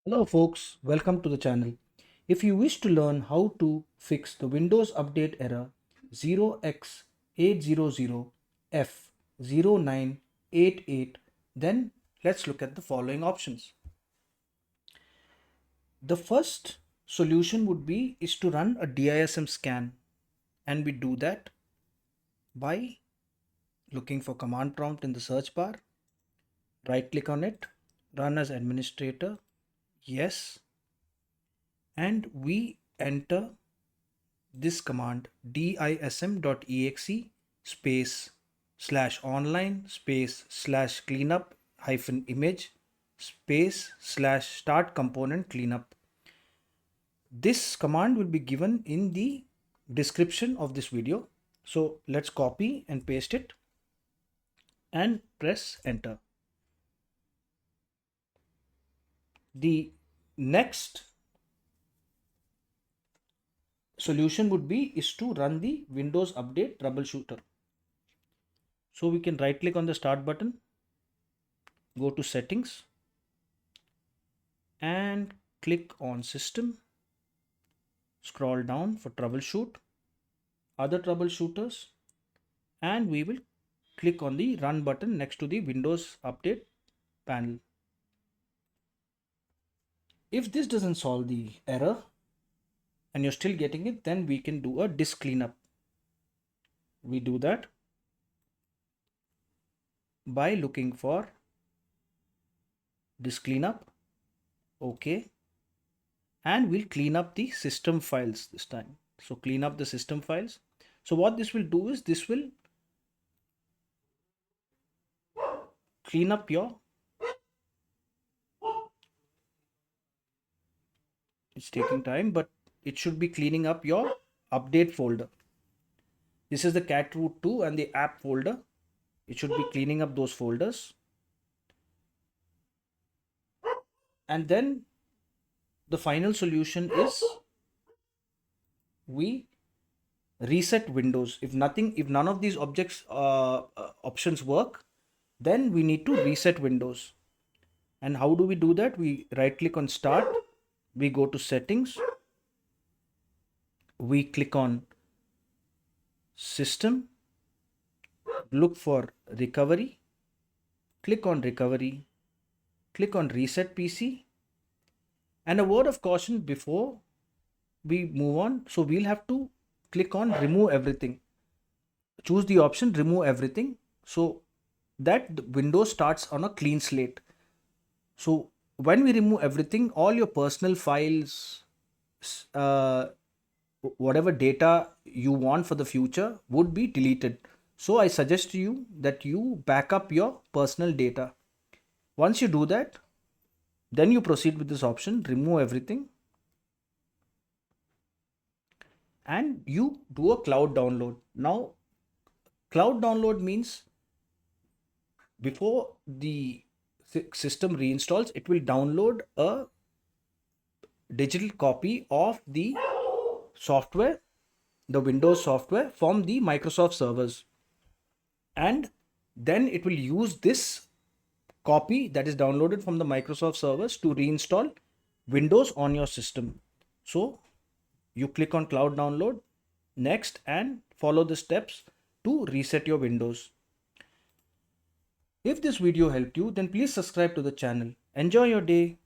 Hello folks, welcome to the channel. If you wish to learn how to fix the Windows Update error 0x800f0988, then let's look at the following options. The first solution would be is to run a DISM scan, and we do that by looking for command prompt in the search bar, right click on it, run as administrator, yes, and we enter this command dism.exe space slash online space slash cleanup hyphen image space slash start component cleanup. This command will be given in the description of this video. So let's copy and paste it and press enter. The next solution would be is to run the Windows Update troubleshooter. So we can right click on the start button, go to settings and click on system, scroll down for troubleshoot, other troubleshooters, and we will click on the run button next to the Windows Update panel. If this doesn't solve the error and you're still getting it, then we can do a disk cleanup. We do that by looking for disk cleanup, okay, and we'll clean up the system files this time. So clean up the system files. So what this will do is this will clean up your, it's taking time, but it should be cleaning up your update folder. This is the cat root 2 and the app folder. It should be cleaning up those folders. And then the final solution is we reset Windows. If none of these options work, then we need to reset Windows. And how do we do that? We right click on start, we go to settings, we click on system, look for recovery, click on recovery, click on reset PC, and a word of caution before we move on. So we'll have to click on remove everything, choose the option remove everything, so that the window starts on a clean slate. So when we remove everything, all your personal files, uh, whatever data you want for the future would be deleted. So I suggest to you that you back up your personal data. Once you do that, then you proceed with this option, remove everything, and you do a cloud download. Now, cloud download means before the system reinstalls, it will download a digital copy of the software, the Windows software from the Microsoft servers, and then it will use this copy that is downloaded from the Microsoft servers to reinstall Windows on your system. So you click on cloud download next and follow the steps to reset your Windows. If this video helped you, then please subscribe to the channel. Enjoy your day.